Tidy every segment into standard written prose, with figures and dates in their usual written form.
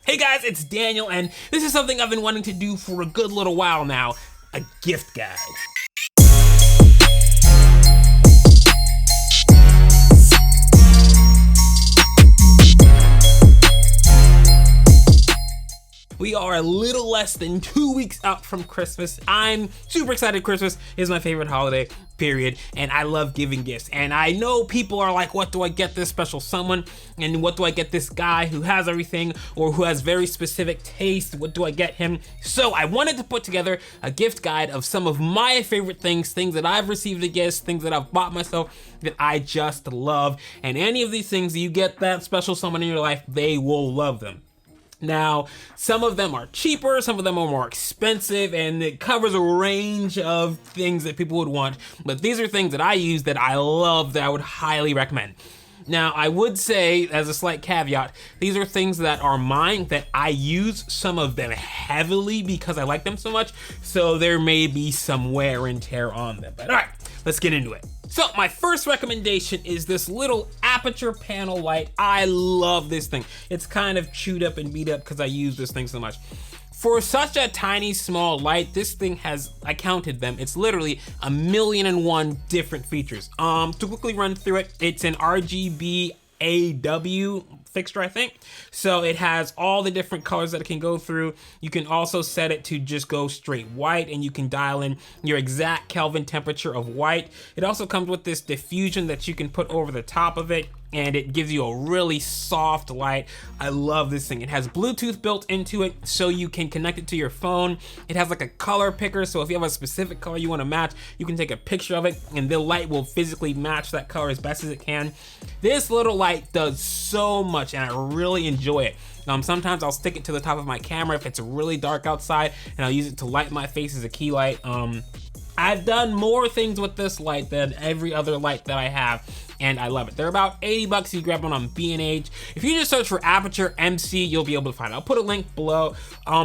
Hey guys, it's Daniel, and this is something I've been wanting to do for a good little while now, a gift guide. We are a little less than 2 weeks out from Christmas. I'm super excited. Christmas is my favorite holiday, period, and I love giving gifts. And I know people are like, what do I get this special someone? And what do I get this guy who has everything or who has very specific taste? What do I get him? So I wanted to put together a gift guide of some of my favorite things that I've received as gifts, things that I've bought myself that I just love. And any of these things, you get that special someone in your life, they will love them. Now, some of them are cheaper, some of them are more expensive, and it covers a range of things that people would want, but these are things that I use that I love that I would highly recommend. Now, I would say, as a slight caveat, these are things that are mine that I use some of them heavily because I like them so much, so there may be some wear and tear on them. But all right, let's get into it. So my first recommendation is this little aperture panel light. I love this thing. It's kind of chewed up and beat up because I use this thing so much. For such a tiny, small light, this thing has, I counted them, it's literally 1,000,001 different features. To quickly run through it, it's an RGB AW fixture, I think. So it has all the different colors that it can go through. You can also set it to just go straight white, and you can dial in your exact Kelvin temperature of white. It also comes with this diffusion that you can put over the top of it, and it gives you a really soft light. I love this thing. It has Bluetooth built into it, so you can connect it to your phone. It has like a color picker, so if you have a specific color you want to match, you can take a picture of it, and the light will physically match that color as best as it can. This little light does so much, and I really enjoy it. Sometimes I'll stick it to the top of my camera if it's really dark outside, and I'll use it to light my face as a key light. I've done more things with this light than every other light that I have, and I love it. They're about 80 bucks. You grab one on B&H. If you just search for Aperture MC, you'll be able to find it. I'll put a link below.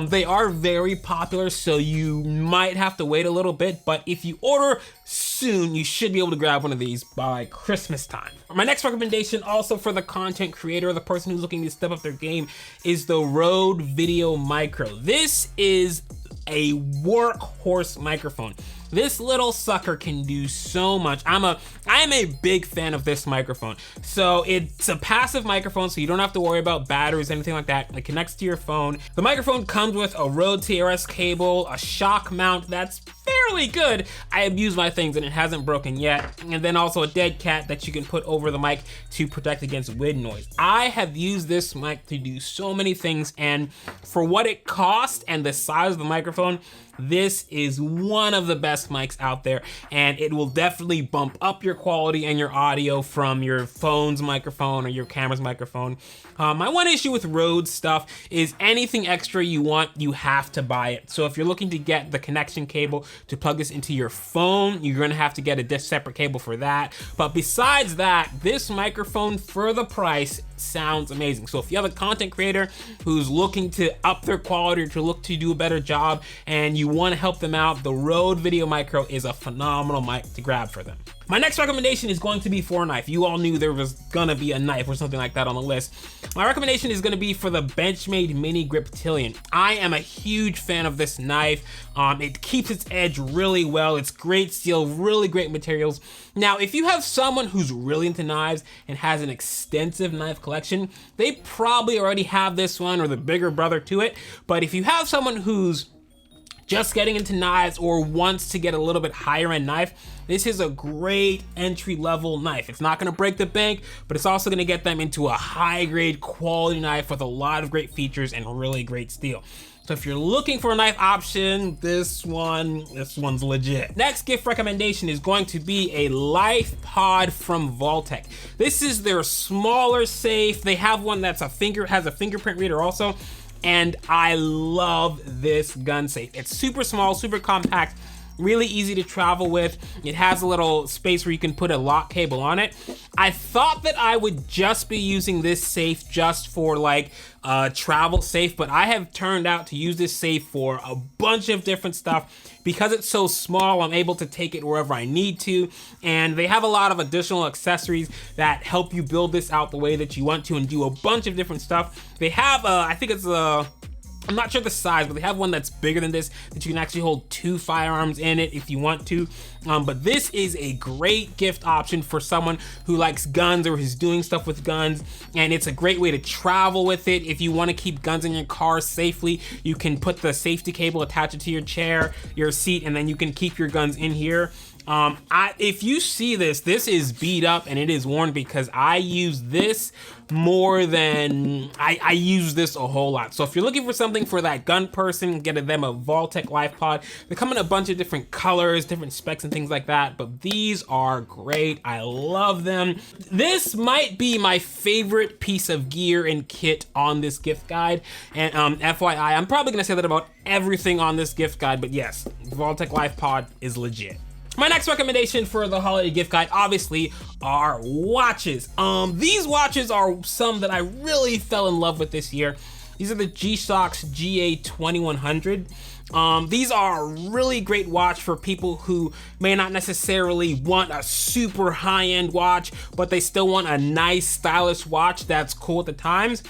They are very popular, so you might have to wait a little bit, but if you order soon, you should be able to grab one of these by Christmas time. My next recommendation, also for the content creator, the person who's looking to step up their game, is the Rode VideoMicro. This is a workhorse microphone. This little sucker can do so much. I am a big fan of this microphone. So it's a passive microphone, so you don't have to worry about batteries, anything like that. It connects to your phone. The microphone comes with a Rode TRS cable, a shock mount that's fairly good. I have used my things and it hasn't broken yet. And then also a dead cat that you can put over the mic to protect against wind noise. I have used this mic to do so many things, and for what it costs and the size of the microphone, this is one of the best mics out there, and it will definitely bump up your quality and your audio from your phone's microphone or your camera's microphone. My one issue with Rode stuff is anything extra you want, you have to buy it. So if you're looking to get the connection cable to plug this into your phone, you're gonna have to get a separate cable for that. But besides that, this microphone for the price sounds amazing. So if you have a content creator who's looking to up their quality or to look to do a better job and you want to help them out, the Rode VideoMicro is a phenomenal mic to grab for them. My next recommendation is going to be for a knife. You all knew there was gonna be a knife or something like that on the list. My recommendation is gonna be for the Benchmade Mini Grip Tillion. I am a huge fan of this knife. It keeps its edge really well. It's great steel, really great materials. Now, if you have someone who's really into knives and has an extensive knife collection, they probably already have this one or the bigger brother to it. But if you have someone who's just getting into knives or wants to get a little bit higher end knife, this is a great entry level knife. It's not gonna break the bank, but it's also gonna get them into a high grade quality knife with a lot of great features and really great steel. So if you're looking for a knife option, this one's legit. Next gift recommendation is going to be a Life Pod from Vaultec. This is their smaller safe. They have one that's has a fingerprint reader also. And I love this gun safe. It's super small, super compact. really easy to travel with. It has a little space where you can put a lock cable on it. I thought that I would just be using this safe just for like travel safe, but I have turned out to use this safe for a bunch of different stuff. Because it's so small, I'm able to take it wherever I need to, and they have a lot of additional accessories that help you build this out the way that you want to and do a bunch of different stuff. They have, I think it's I'm not sure the size, but they have one that's bigger than this that you can actually hold 2 firearms in it if you want to. But this is a great gift option for someone who likes guns or is doing stuff with guns, and it's a great way to travel with it. If you want to keep guns in your car safely, you can put the safety cable, attach it to your chair, your seat, and then you can keep your guns in here. If you see this is beat up and it is worn because I use this more than, I use this a whole lot. So if you're looking for something for that gun person, get them a Vaultec LifePod. They come in a bunch of different colors, different specs and things like that, but these are great. I love them. This might be my favorite piece of gear and kit on this gift guide. And FYI, I'm probably gonna say that about everything on this gift guide, but yes, Vaultec LifePod is legit. My next recommendation for the holiday gift guide, obviously, are watches. These watches are some that I really fell in love with this year. These are the G-Shock's GA2100. These are a really great watch for people who may not necessarily want a super high-end watch, but they still want a nice, stylish watch that's cool at the times.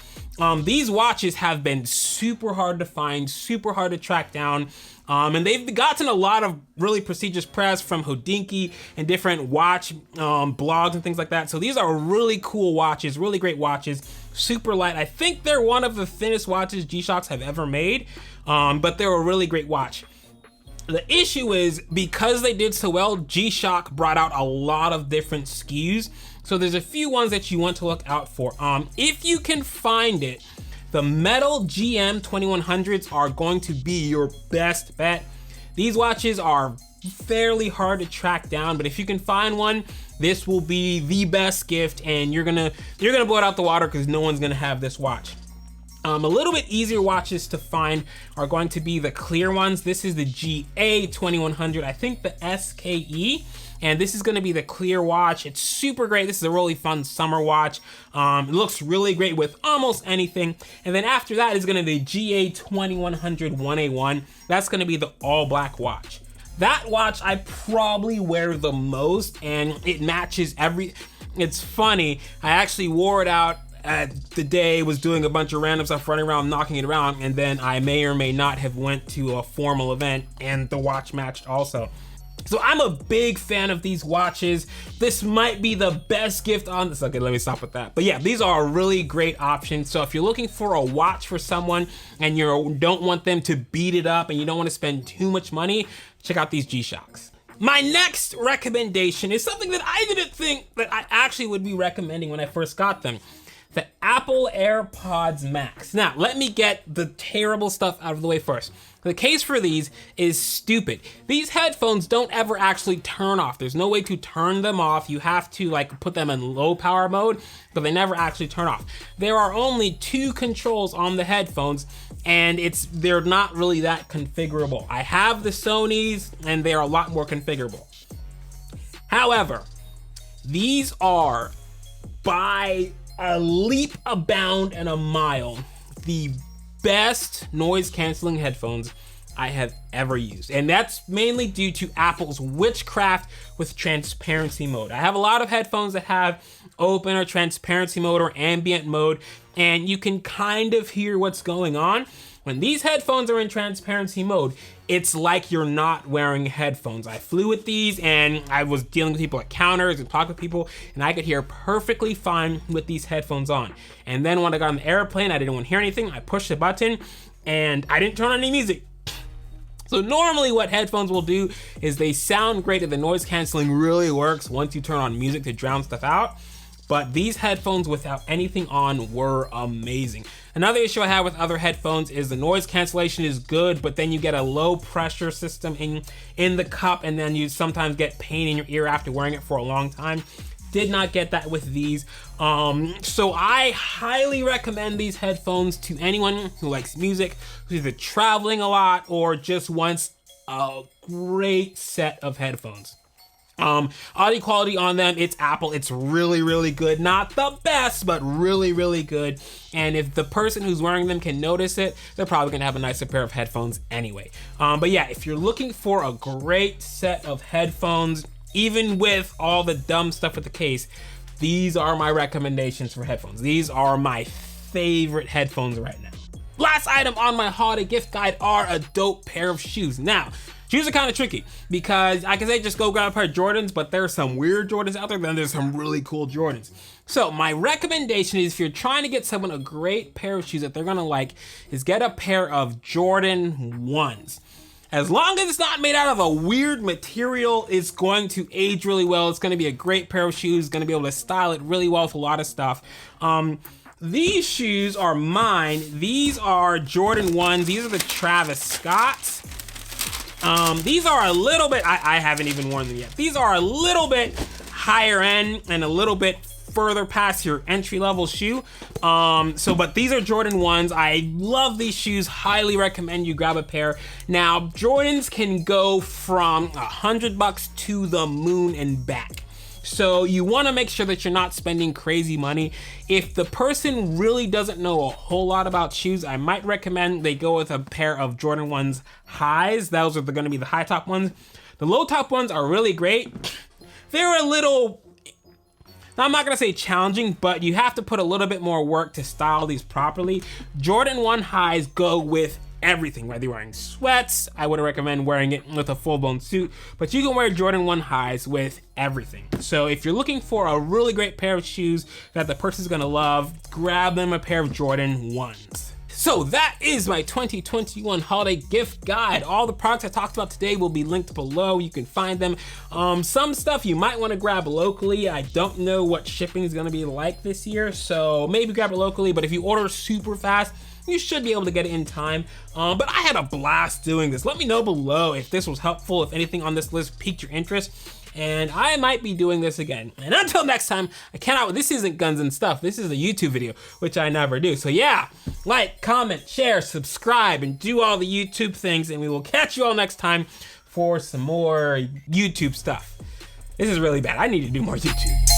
These watches have been super hard to find, super hard to track down. And they've gotten a lot of really prestigious press from Hodinkee and different watch blogs and things like that. So these are really cool watches, really great watches, super light. I think they're one of the thinnest watches G-Shocks have ever made, but they're a really great watch. The issue is, because they did so well, G-Shock brought out a lot of different SKUs. So there's a few ones that you want to look out for. If you can find it, the metal GM 2100s are going to be your best bet. These watches are fairly hard to track down, but if you can find one, this will be the best gift, and you're gonna blow it out the water because no one's gonna have this watch. A little bit easier watches to find are going to be the clear ones. This is the GA 2100, I think the SKE. And this is gonna be the clear watch. It's super great. This is a really fun summer watch. It looks really great with almost anything. And then after that is gonna be the GA 2100 1A1. That's gonna be the all black watch. That watch I probably wear the most, and it matches it's funny, I actually wore it out the day, was doing a bunch of random stuff, running around, knocking it around, and then I may or may not have went to a formal event and the watch matched also. So I'm a big fan of these watches. This might be the best gift on this. Okay, let me stop with that. But yeah, these are a really great option. So if you're looking for a watch for someone and you don't want them to beat it up and you don't want to spend too much money, check out these G-Shocks. My next recommendation is something that I didn't think that I actually would be recommending when I first got them. The Apple AirPods Max. Now, let me get the terrible stuff out of the way first. The case for these is stupid. These headphones don't ever actually turn off. There's no way to turn them off. You have to like put them in low power mode, but they never actually turn off. There are only 2 controls on the headphones, and they're not really that configurable. I have the Sonys, and they're a lot more configurable. However, these are, by a leap, a bound, and a mile, the best noise canceling headphones I have ever used. And that's mainly due to Apple's witchcraft with transparency mode. I have a lot of headphones that have open or transparency mode or ambient mode, and you can kind of hear what's going on. When these headphones are in transparency mode, it's like you're not wearing headphones. I flew with these and I was dealing with people at counters and talking with people, and I could hear perfectly fine with these headphones on. And then when I got on the airplane, I didn't want to hear anything. I pushed the button and I didn't turn on any music. So normally what headphones will do is they sound great and the noise canceling really works once you turn on music to drown stuff out. But these headphones without anything on were amazing. Another issue I have with other headphones is the noise cancellation is good, but then you get a low pressure system in the cup, and then you sometimes get pain in your ear after wearing it for a long time. Did not get that with these. So I highly recommend these headphones to anyone who likes music, who's either traveling a lot or just wants a great set of headphones. Audio quality on them, it's Apple. It's really, really good. Not the best, but really, really good. And if the person who's wearing them can notice it, they're probably gonna have a nicer pair of headphones anyway. But yeah, if you're looking for a great set of headphones, even with all the dumb stuff with the case, these are my recommendations for headphones. These are my favorite headphones right now. Last item on my holiday gift guide are a dope pair of shoes. Now, shoes are kind of tricky because I can say just go grab a pair of Jordans, but there's some weird Jordans out there, then there's some really cool Jordans. So my recommendation is if you're trying to get someone a great pair of shoes that they're gonna like, is get a pair of Jordan 1s. As long as it's not made out of a weird material, it's going to age really well. It's gonna be a great pair of shoes, gonna be able to style it really well with a lot of stuff. These shoes are mine. These are Jordan 1s. These are the Travis Scotts. These are a little bit, I haven't even worn them yet. These are a little bit higher end and a little bit further past your entry level shoe. But these are Jordan 1s. I love these shoes, highly recommend you grab a pair. Now, Jordans can go from $100 to the moon and back. So you wanna make sure that you're not spending crazy money. If the person really doesn't know a whole lot about shoes, I might recommend they go with a pair of Jordan 1s highs. Those are gonna be the high top ones. The low top ones are really great. They're a little, I'm not gonna say challenging, but you have to put a little bit more work to style these properly. Jordan 1 highs go with everything, whether you're wearing sweats, I would recommend wearing it with a full-blown suit, but you can wear Jordan 1 highs with everything. So if you're looking for a really great pair of shoes that the person's gonna love, grab them a pair of Jordan 1s. So that is my 2021 holiday gift guide. All the products I talked about today will be linked below. You can find them. Some stuff you might want to grab locally. I don't know what shipping is going to be like this year, so maybe grab it locally, but if you order super fast, you should be able to get it in time. But I had a blast doing this. Let me know below if this was helpful, if anything on this list piqued your interest, and I might be doing this again. And until next time, this isn't Guns and Stuff, this is a YouTube video, which I never do. So yeah, like, comment, share, subscribe, and do all the YouTube things, and we will catch you all next time for some more YouTube stuff. This is really bad. I need to do more YouTube.